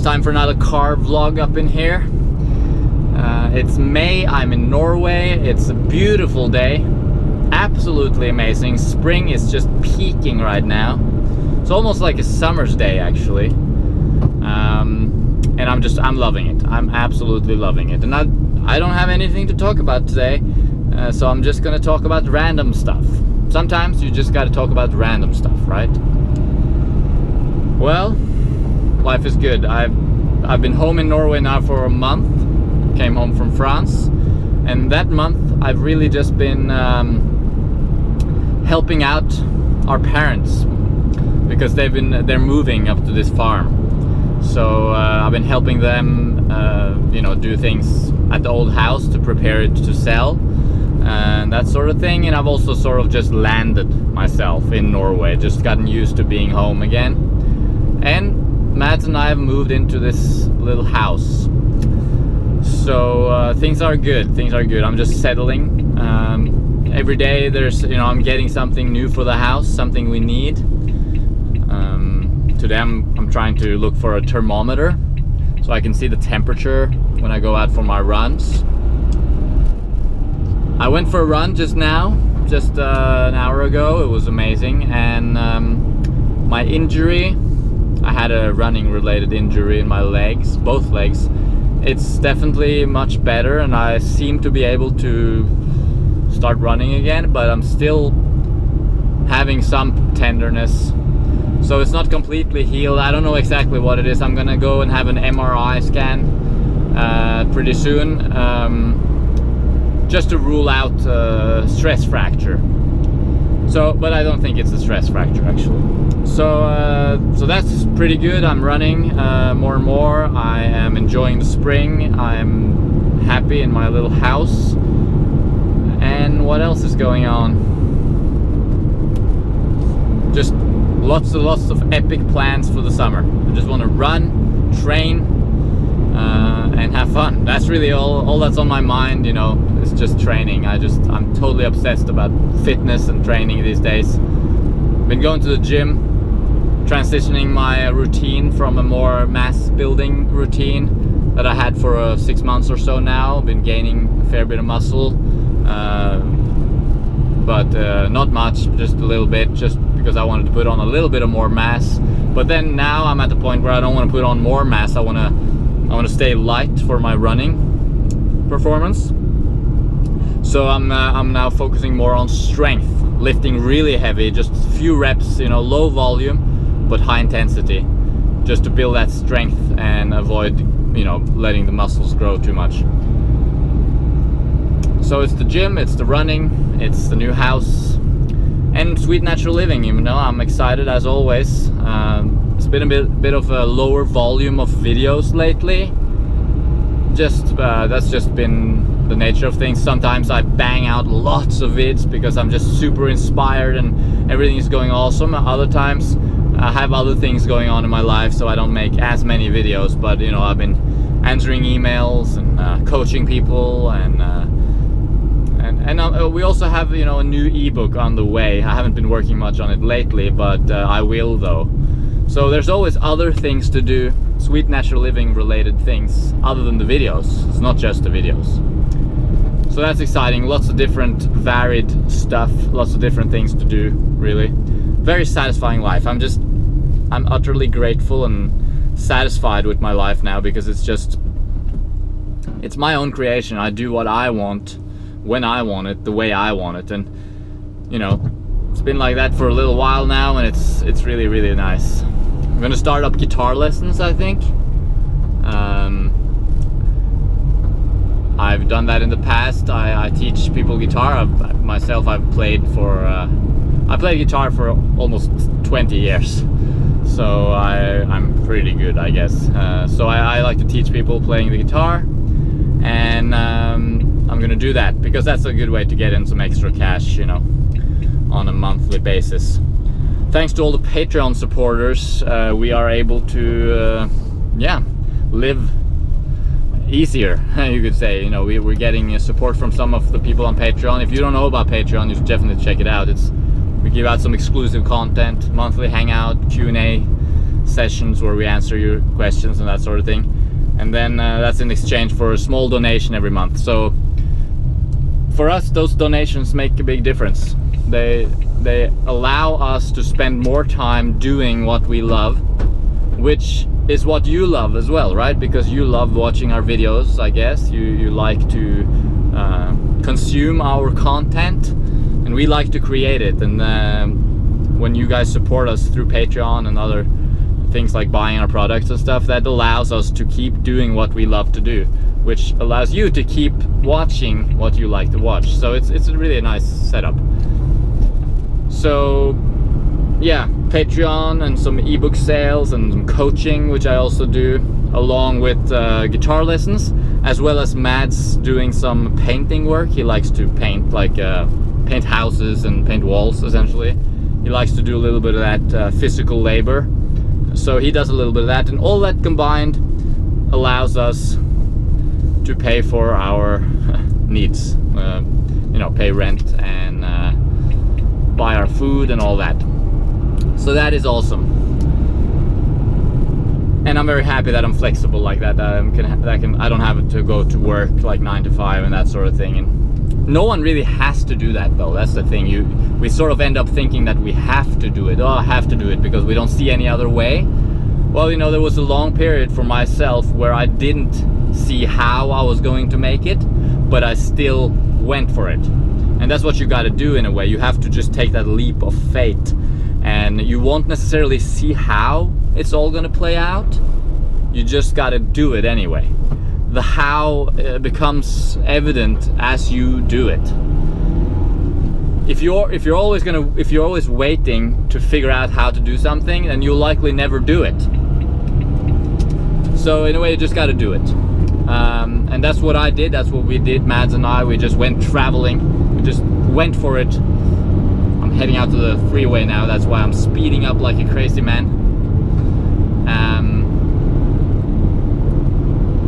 time for another car vlog up in here. It's May, I'm in Norway. It's a beautiful day, absolutely amazing. Spring is just peaking right now. It's almost like a summer's day actually. And I'm loving it. I'm absolutely loving it. And I don't have anything to talk about today, so I'm just gonna talk about random stuff. Sometimes you just gotta talk about random stuff, right? Well, life is good. I've been home in Norway now for a month. Came home from France, and that month I've really just been helping out our parents because they're moving up to this farm. So I've been helping them, you know, do things at the old house to prepare it to sell and that sort of thing. And I've also sort of just landed myself in Norway, just gotten used to being home again. And Matt and I have moved into this little house. So things are good. Things are good. I'm just settling. Every day there's, you know, I'm getting something new for the house, something we need. Today I'm trying to look for a thermometer so I can see the temperature when I go out for my runs. I went for a run just now, just an hour ago. It was amazing. And my injury, I had a running related injury in my legs, both legs. It's definitely much better and I seem to be able to start running again, but I'm still having some tenderness. So it's not completely healed. I don't know exactly what it is. I'm gonna go and have an MRI scan pretty soon, just to rule out stress fracture. So, but I don't think it's a stress fracture actually. So that's pretty good. I'm running more and more. I am enjoying the spring. I'm happy in my little house. And what else is going on? Just lots of epic plans for the summer. I just want to run, train, and have fun. That's really all that's on my mind, you know. It's just training. I'm totally obsessed about fitness and training these days. Been going to the gym, transitioning my routine from a more mass building routine that I had for 6 months or so now. Been gaining a fair bit of muscle, but not much, just a little bit, just because I wanted to put on a little bit of more mass. But then now I'm at the point where I don't want to put on more mass. I want to stay light for my running performance. So I'm now focusing more on strength, lifting really heavy, just a few reps, you know, low volume but high intensity, just to build that strength and avoid, you know, letting the muscles grow too much. So it's the gym, it's the running, it's the new house, and sweet natural living. You know, I'm excited as always. It's been a bit of a lower volume of videos lately. That's just been the nature of things. Sometimes I bang out lots of vids because I'm just super inspired and everything is going awesome. Other times I have other things going on in my life, so I don't make as many videos. But you know, I've been answering emails and coaching people, and we also have, you know, a new ebook on the way. I haven't been working much on it lately, but I will though. So there's always other things to do, sweet natural living related things other than the videos. It's not just the videos. So that's exciting. Lots of different varied stuff, lots of different things to do, really. Very satisfying life. I'm utterly grateful and satisfied with my life now, because it's my own creation. I do what I want, when I want it, the way I want it. And you know, it's been like that for a little while now, and it's really, really nice. I'm gonna start up guitar lessons, I think. I've done that in the past. I teach people guitar. I've played guitar for almost 20 years, so I'm pretty good, I guess. So I like to teach people playing the guitar, and I'm gonna do that because that's a good way to get in some extra cash, you know, on a monthly basis. Thanks to all the Patreon supporters, we are able to live easier, you could say. You know, we're getting support from some of the people on Patreon. If you don't know about Patreon, you should definitely check it out. We give out some exclusive content, monthly hangout, Q&A sessions where we answer your questions and that sort of thing. And then that's in exchange for a small donation every month. So for us, those donations make a big difference. They allow us to spend more time doing what we love, which is what you love as well, right? Because you love watching our videos, I guess. You like to consume our content, and we like to create it. And when you guys support us through Patreon and other things like buying our products and stuff, that allows us to keep doing what we love to do, which allows you to keep watching what you like to watch. So it's really a nice setup. So yeah, Patreon and some ebook sales and some coaching, which I also do, along with guitar lessons, as well as Mads doing some painting work. He likes to paint, like paint houses and paint walls, essentially. He likes to do a little bit of that physical labor. So he does a little bit of that, and all that combined allows us to pay for our needs, you know, pay rent and buy our food and all that. So that is awesome, and I'm very happy that I'm flexible like that. I don't have to go to work like 9 to 5 and that sort of thing. And no one really has to do that, though. That's the thing. We sort of end up thinking that we have to do it. Oh, I have to do it because we don't see any other way. Well, you know, there was a long period for myself where I didn't see how I was going to make it, but I still went for it. And that's what you got to do in a way. You have to just take that leap of faith, and you won't necessarily see how it's all going to play out. You just got to do it anyway. The how becomes evident as you do it. If you're always waiting to figure out how to do something, then you'll likely never do it. So in a way, you just got to do it. And that's what I did. That's what we did. Mads and I, we just went traveling. We just went for it. I'm heading out to the freeway now. That's why I'm speeding up like a crazy man.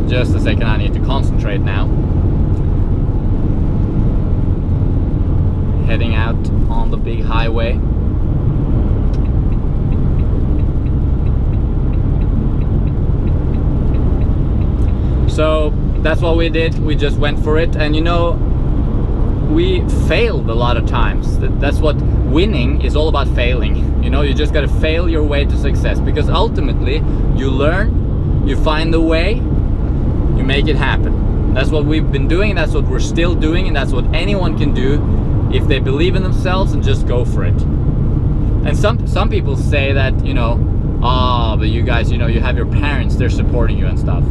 Just a second, I need to concentrate now. Heading out on the big highway. So that's what we did. We just went for it, and you know, we failed a lot of times. That's what winning is all about, failing. You know, you just gotta fail your way to success, because ultimately you learn, you find the way, you make it happen. That's what we've been doing, that's what we're still doing, and that's what anyone can do if they believe in themselves and just go for it. And some people say that, you know, but you guys, you know, you have your parents, they're supporting you and stuff.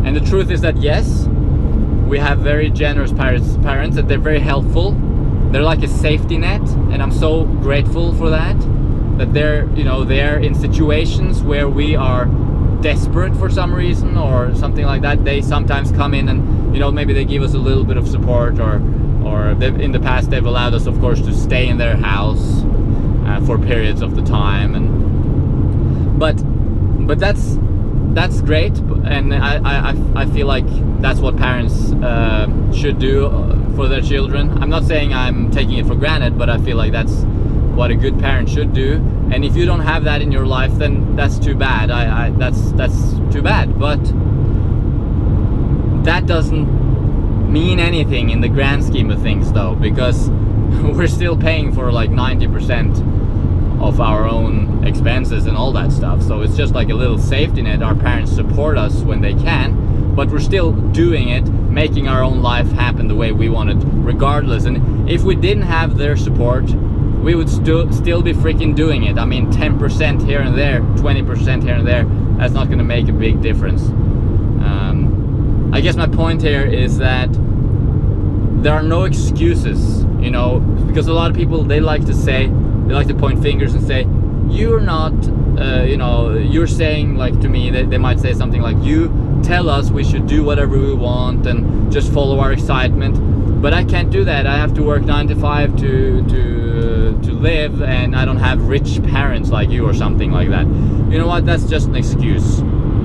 And the truth is that yes, we have very generous parents, that they're very helpful. They're like a safety net, and I'm so grateful for that. That they're, you know, they're in situations where we are desperate for some reason or something like that. They sometimes come in and, you know, maybe they give us a little bit of support, or in the past they've allowed us, of course, to stay in their house for periods of the time. And but that's great, and I feel like that's what parents should do for their children. I'm not saying I'm taking it for granted, but I feel like that's what a good parent should do. And if you don't have that in your life, then that's too bad. That's too bad. But that doesn't mean anything in the grand scheme of things, though, because we're still paying for like 90% of our own expenses and all that stuff. So it's just like a little safety net. Our parents support us when they can, but we're still doing it, making our own life happen the way we want it, regardless. And if we didn't have their support, we would still be freaking doing it. I mean, 10% here and there, 20% here and there, that's not gonna make a big difference. I guess my point here is that there are no excuses, you know, because a lot of people, they like to point fingers and say, you're not, you know, you're saying, like, to me, they might say something like, you tell us we should do whatever we want and just follow our excitement, but I can't do that. I have to work 9 to 5 to live, and I don't have rich parents like you or something like that. You know what, that's just an excuse.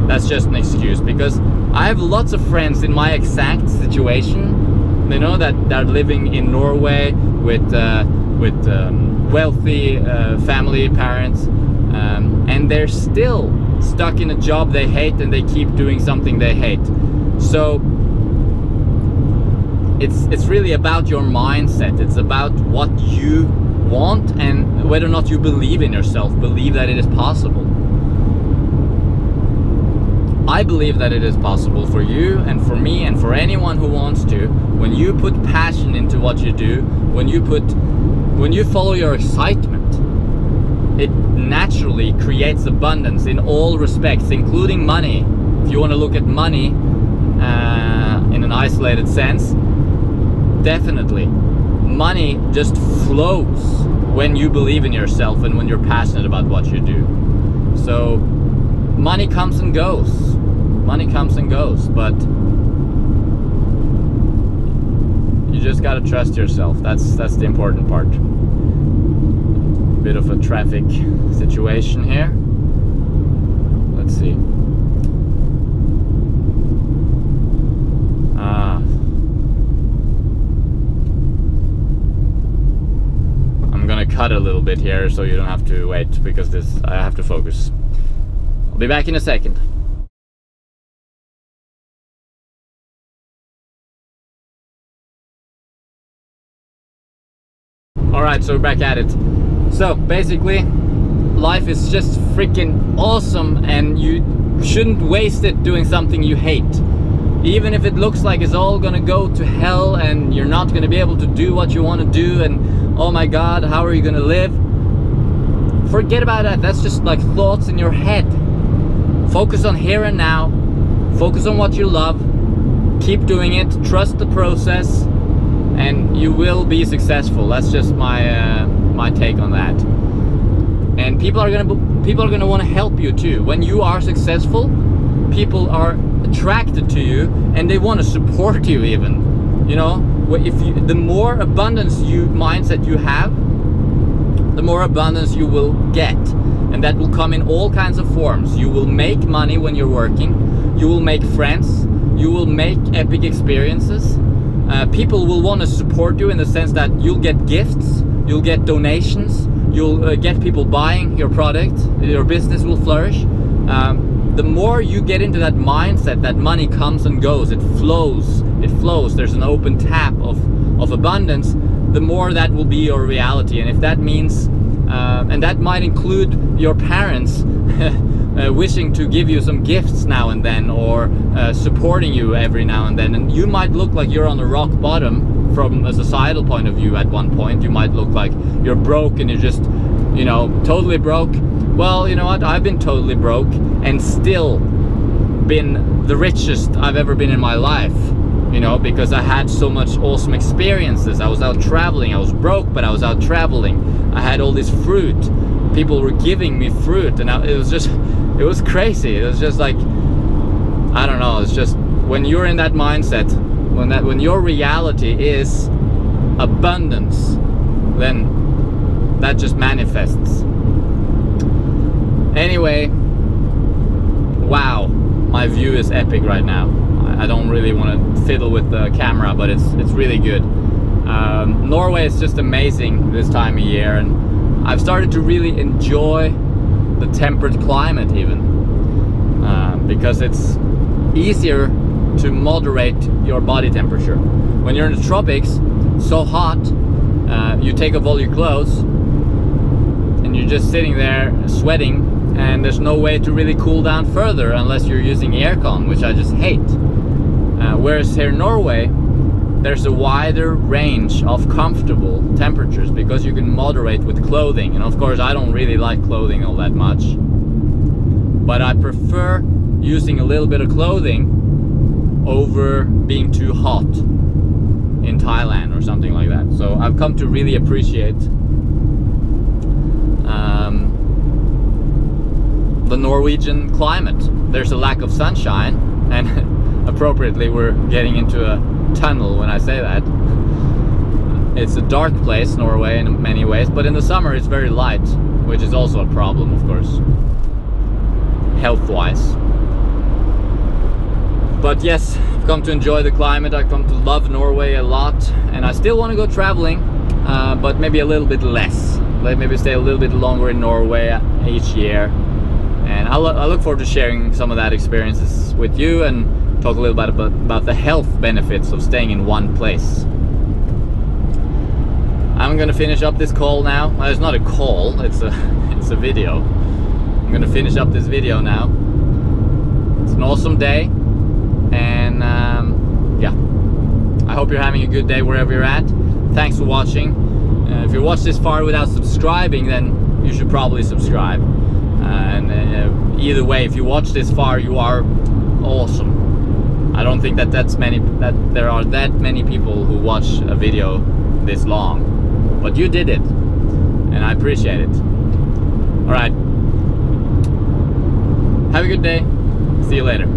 That's just an excuse, because I have lots of friends in my exact situation, you know, that are living in Norway with wealthy family, parents, and they're still stuck in a job they hate, and they keep doing something they hate. So it's really about your mindset. It's about what you want and whether or not you believe in yourself, believe that it is possible. I believe that it is possible for you and for me and for anyone who wants to. When you put passion into what you do, when you follow your excitement, it naturally creates abundance in all respects, including money. If you want to look at money in an isolated sense, definitely money just flows when you believe in yourself and when you're passionate about what you do. So money comes and goes. Money comes and goes, but you just gotta trust yourself. That's the important part. Bit of a traffic situation here. Let's see. I'm gonna cut a little bit here so you don't have to wait, because I have to focus. I'll be back in a second. Alright, so we're back at it. So basically, life is just freaking awesome, and you shouldn't waste it doing something you hate. Even if it looks like it's all gonna go to hell and you're not gonna be able to do what you want to do, and oh my god, how are you gonna live? Forget about that. That's just like thoughts in your head. Focus on here and now. Focus on what you love. Keep doing it. Trust the process, and you will be successful. That's just my take on that. And people are gonna want to help you too. When you are successful, people are attracted to you and they want to support you even. You know, the more abundance mindset you have, the more abundance you will get, and that will come in all kinds of forms. You will make money when you're working. You will make friends. You will make epic experiences. People will want to support you in the sense that you'll get gifts, you'll get donations, you'll get people buying your product, your business will flourish. The more you get into that mindset that money comes and goes, it flows, there's an open tap of abundance, the more that will be your reality. And if that means, and that might include your parents wishing to give you some gifts now and then, or supporting you every now and then, and you might look like you're on the rock bottom from a societal point of view at one point. You might look like you're broke and you're just, you know, totally broke. Well, you know what, I've been totally broke and still been the richest I've ever been in my life, you know, because I had so much awesome experiences. I was out traveling. I was broke, but I was out traveling. I had all this fruit. People were giving me fruit, and it was crazy. It was just like, I don't know, it's just when you're in that mindset, when your reality is abundance, then that just manifests. Anyway, wow, my view is epic right now. I don't really want to fiddle with the camera, but it's really good. Norway is just amazing this time of year, and I've started to really enjoy the temperate climate even, because it's easier to moderate your body temperature. When you're in the tropics, so hot, you take off all your clothes and you're just sitting there sweating, and there's no way to really cool down further unless you're using aircon, which I just hate. Whereas here in Norway, there's a wider range of comfortable temperatures because you can moderate with clothing. And of course, I don't really like clothing all that much, but I prefer using a little bit of clothing over being too hot in Thailand or something like that. So I've come to really appreciate the Norwegian climate. There's a lack of sunshine, and appropriately we're getting into a tunnel when I say that. It's a dark place, Norway, in many ways, but in the summer it's very light, which is also a problem, of course, health-wise. But yes, I've come to enjoy the climate. I've come to love Norway a lot, and I still want to go traveling, but maybe a little bit less. Maybe stay a little bit longer in Norway each year. And I look forward to sharing some of that experiences with you and talk a little bit about the health benefits of staying in one place. I'm gonna finish up this call now. Well, it's not a call, it's a video. I'm gonna finish up this video now. It's an awesome day, and yeah, I hope you're having a good day wherever you're at. Thanks for watching. If you watched this far without subscribing, then you should probably subscribe. And either way, if you watch this far, you are awesome. I don't think that there are that many people who watch a video this long, but you did it, and I appreciate it. All right, have a good day. See you later.